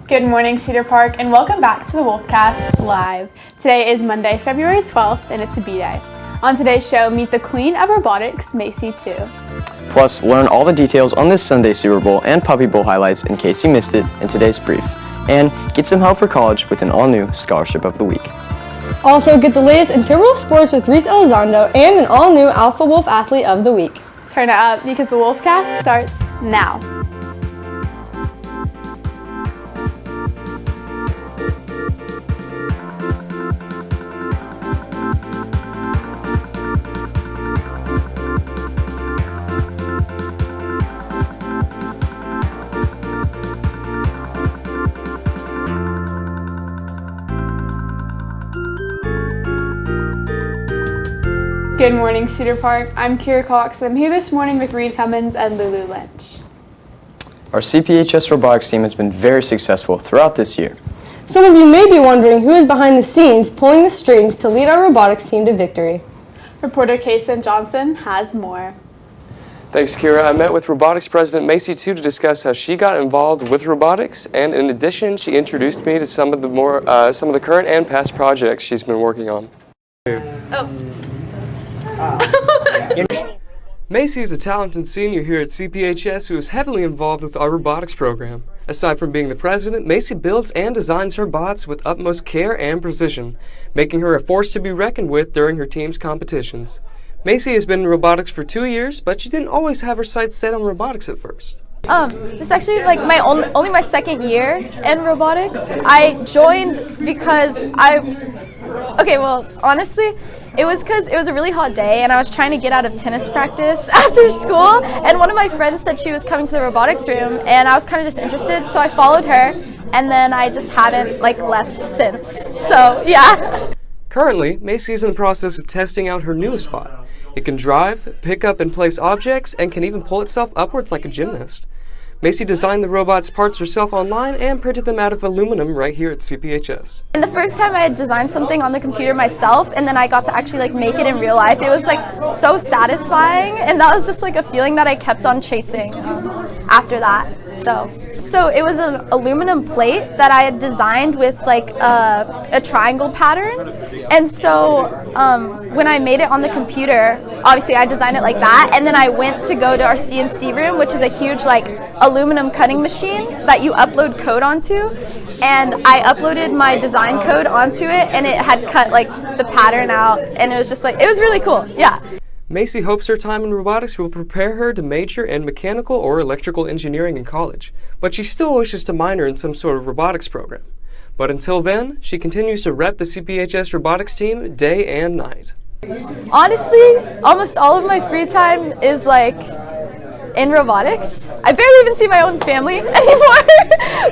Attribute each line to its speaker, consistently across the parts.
Speaker 1: Good morning, Cedar Park, and welcome back to the Wolfcast Live. Today is Monday, February 12th, and it's a B-Day. On today's show, meet the queen of robotics, Macy 2.
Speaker 2: Plus, learn all the details on this Sunday's Super Bowl and Puppy Bowl highlights in case you missed it in today's brief. And get some help for college with an all-new Scholarship of the Week.
Speaker 3: Also, get the latest in integral sports with Reese Elizondo and an all-new Alpha Wolf Athlete of the Week.
Speaker 1: Turn it up because the Wolfcast starts now. Good morning, Cedar Park. I'm Kira Cox, and I'm here this morning with Reed Cummins and Lulu Lynch.
Speaker 2: Our CPHS robotics team has been very successful throughout this year.
Speaker 3: Some of you may be wondering who is behind the scenes pulling the strings to lead our robotics team to victory.
Speaker 1: Reporter Kason Johnson has more.
Speaker 4: Thanks, Kira. I met with robotics president Macy 2 to discuss how she got involved with robotics, and in addition, she introduced me to some of the current and past projects she's been working on. Macy is a talented senior here at CPHS who is heavily involved with our robotics program. Aside from being the president, Macy builds and designs her bots with utmost care and precision, making her a force to be reckoned with during her team's competitions. Macy has been in robotics for 2 years, but she didn't always have her sights set on robotics at first.
Speaker 5: This is actually like only my second year in robotics. I joined because honestly, it was because it was a really hot day and I was trying to get out of tennis practice after school, and one of my friends said she was coming to the robotics room and I was kind of just interested, so I followed her, and then I just haven't left since. So yeah.
Speaker 4: Currently, Macy is in the process of testing out her newest bot. It can drive, pick up and place objects, and can even pull itself upwards like a gymnast. Macy designed the robot's parts herself online and printed them out of aluminum right here at CPHS.
Speaker 5: And the first time I had designed something on the computer myself, and then I got to actually make it in real life, it was so satisfying, and that was just a feeling that I kept on chasing after that. So it was an aluminum plate that I had designed with a triangle pattern, and so when I made it on the computer, obviously I designed it like that, and then I went to go to our CNC room, which is a huge aluminum cutting machine that you upload code onto, and I uploaded my design code onto it, and it had cut the pattern out, and it was just it was really cool. Yeah.
Speaker 4: Macy hopes her time in robotics will prepare her to major in mechanical or electrical engineering in college, but she still wishes to minor in some sort of robotics program. But until then, she continues to rep the CPHS robotics team day and night.
Speaker 5: Honestly, almost all of my free time is in robotics. I barely even see my own family anymore,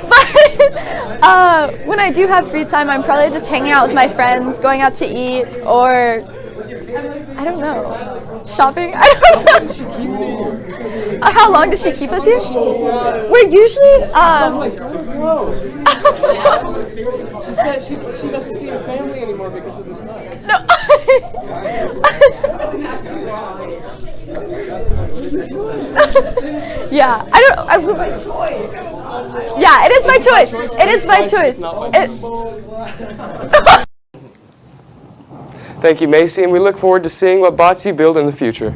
Speaker 5: but when I do have free time, I'm probably just hanging out with my friends, going out to eat, or I don't know, shopping. I don't know. How long does she keep us here? We're usually
Speaker 4: She said she doesn't see her family anymore because of this class.
Speaker 5: No. Yeah, I don't. Yeah, it is my choice. It is my choice.
Speaker 4: Thank you, Macy, and we look forward to seeing what bots you build in the future.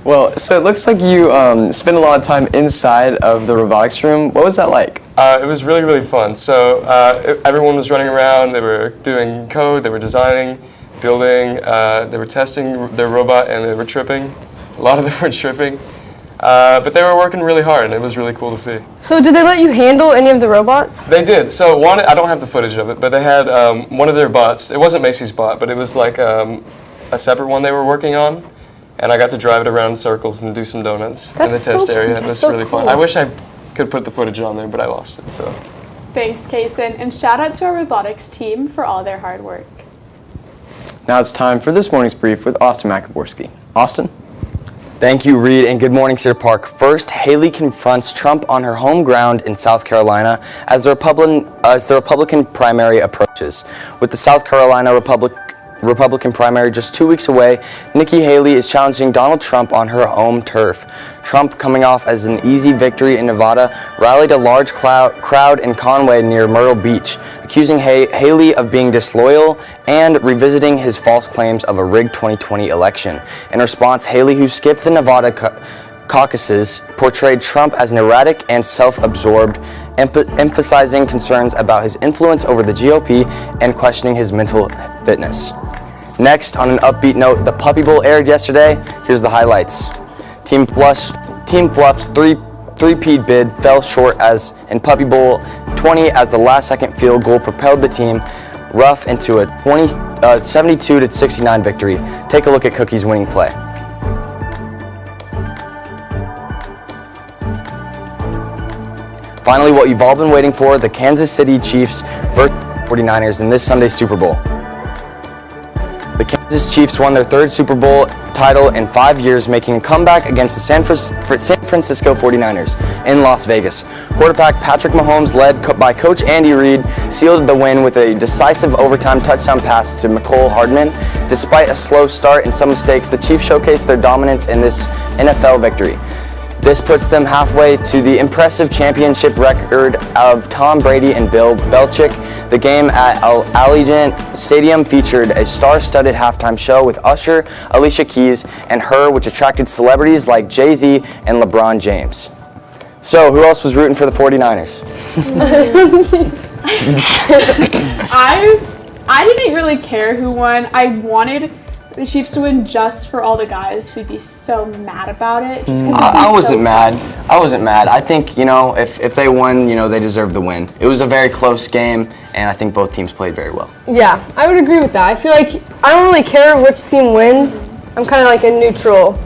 Speaker 2: Well, so it looks like you spent a lot of time inside of the robotics room. What was that like?
Speaker 4: It was really, really fun. So everyone was running around. They were doing code. They were designing, building. They were testing their robot, and they were tripping. A lot of them were tripping. But they were working really hard, and it was really cool to see.
Speaker 3: So did they let you handle any of the robots?
Speaker 4: They did. So I don't have the footage of it, but they had one of their bots. It wasn't Macy's bot, but it was a separate one they were working on. And I got to drive it around in circles and do some donuts in the test area. It was really fun. I wish I could put the footage on there, but I lost it. So.
Speaker 1: Thanks, Kason, and shout out to our robotics team for all their hard work.
Speaker 2: Now it's time for this morning's brief with Austin Makaborski. Austin?
Speaker 6: Thank you, Reed, and good morning, Cedar Park. First, Haley confronts Trump on her home ground in South Carolina as the Republican primary approaches. With the South Carolina Republican primary just 2 weeks away, Nikki Haley is challenging Donald Trump on her home turf. Trump, coming off as an easy victory in Nevada, rallied a large crowd in Conway near Myrtle Beach, accusing Haley of being disloyal and revisiting his false claims of a rigged 2020 election. In response, Haley, who skipped the Nevada caucuses, portrayed Trump as an erratic and self-absorbed, emphasizing concerns about his influence over the GOP and questioning his mental fitness. Next, on an upbeat note, the Puppy Bowl aired yesterday. Here's the highlights. Team Fluff's three-peat bid fell short in Puppy Bowl 20 as the last-second field goal propelled the team rough into a 72-69 victory. Take a look at Cookie's winning play. Finally, what you've all been waiting for, the Kansas City Chiefs versus 49ers in this Sunday's Super Bowl. The Kansas Chiefs won their third Super Bowl title in 5 years, making a comeback against the San Francisco 49ers in Las Vegas. Quarterback Patrick Mahomes, led by Coach Andy Reid, sealed the win with a decisive overtime touchdown pass to Mecole Hardman. Despite a slow start and some mistakes, the Chiefs showcased their dominance in this NFL victory. This puts them halfway to the impressive championship record of Tom Brady and Bill Belichick. The game at Allegiant Stadium featured a star-studded halftime show with Usher, Alicia Keys, and Her, which attracted celebrities like Jay-Z and LeBron James. So, who else was rooting for the 49ers?
Speaker 1: I didn't really care who won. I wanted the Chiefs to win just for all the guys who'd be so mad about it.
Speaker 6: I wasn't mad. I think, if they won, they deserve the win. It was a very close game, and I think both teams played very well.
Speaker 3: Yeah, I would agree with that. I feel like I don't really care which team wins. I'm kind of like a neutral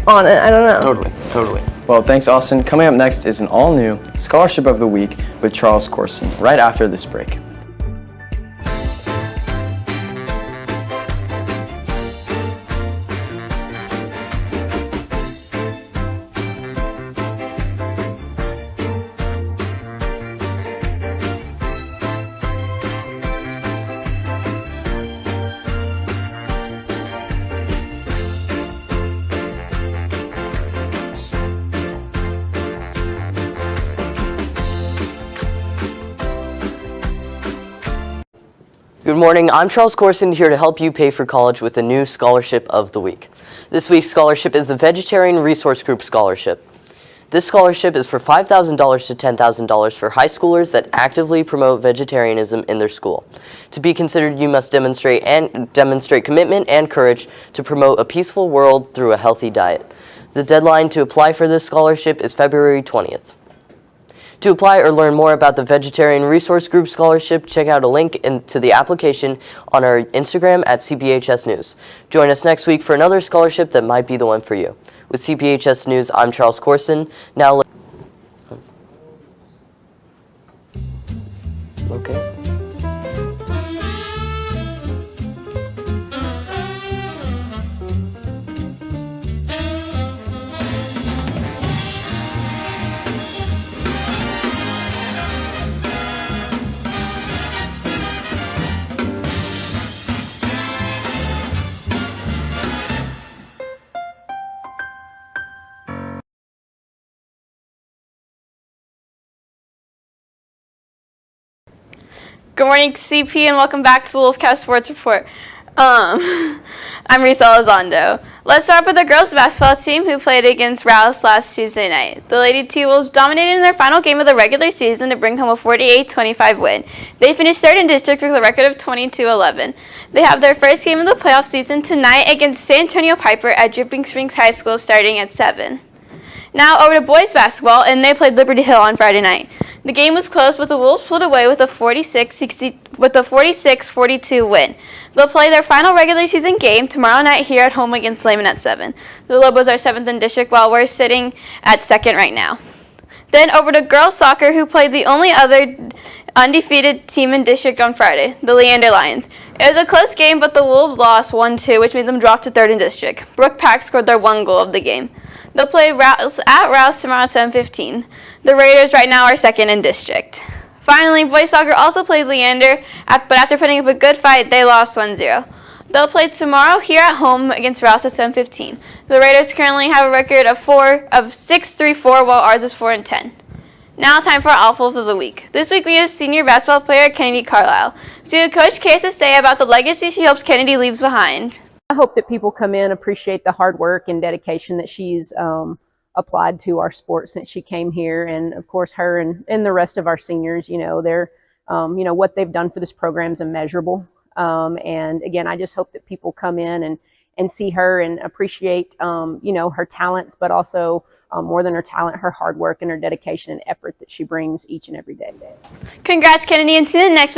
Speaker 3: on it. I don't know.
Speaker 2: Totally. Well, thanks, Austin. Coming up next is an all-new Scholarship of the Week with Charles Corson, right after this break.
Speaker 7: Good morning, I'm Charles Corson, here to help you pay for college with a new Scholarship of the Week. This week's scholarship is the Vegetarian Resource Group Scholarship. This scholarship is for $5,000 to $10,000 for high schoolers that actively promote vegetarianism in their school. To be considered, you must demonstrate commitment and courage to promote a peaceful world through a healthy diet. The deadline to apply for this scholarship is February 20th. To apply or learn more about the Vegetarian Resource Group Scholarship, check out a link to the application on our Instagram at CPHS News. Join us next week for another scholarship that might be the one for you. With CPHS News, I'm Charles Corson. Now, okay.
Speaker 1: Good morning, CP, and welcome back to the Wolfcast Sports Report. I'm Risa Elizondo. Let's start with the girls basketball team who played against Rouse last Tuesday night. The Lady T-Wolves dominated in their final game of the regular season to bring home a 48-25 win. They finished third in district with a record of 22-11. They have their first game of the playoff season tonight against San Antonio Piper at Dripping Springs High School starting at 7. Now over to boys basketball, and they played Liberty Hill on Friday night. The game was close, but the Wolves pulled away with a 46-42 win. They'll play their final regular season game tomorrow night here at home against Lehman at 7. The Lobos are 7th in district, while we're sitting at 2nd right now. Then over to girls soccer, who played the only other undefeated team in district on Friday, the Leander Lions. It was a close game, but the Wolves lost 1-2, which made them drop to 3rd in district. Brooke Pack scored their one goal of the game. They'll play Rouse tomorrow at 7:15. The Raiders right now are 2nd in district. Finally, boys soccer also played Leander, but after putting up a good fight, they lost 1-0. They'll play tomorrow here at home against Rouse at 7:15. The Raiders currently have a record of 6-3-4, while ours is 4-10. Now time for our Outfield of the Week. This week we have senior basketball player Kennedy Carlisle. See what Coach K has to say about the legacy she hopes Kennedy leaves behind.
Speaker 8: I hope that people come in, appreciate the hard work and dedication that she's applied to our sport since she came here. And of course, her and the rest of our seniors, they're, what they've done for this program is immeasurable. And again, I just hope that people come in and see her and appreciate, her talents, but also more than her talent, her hard work and her dedication and effort that she brings each and every day.
Speaker 1: Congrats, Kennedy, and tune in next week.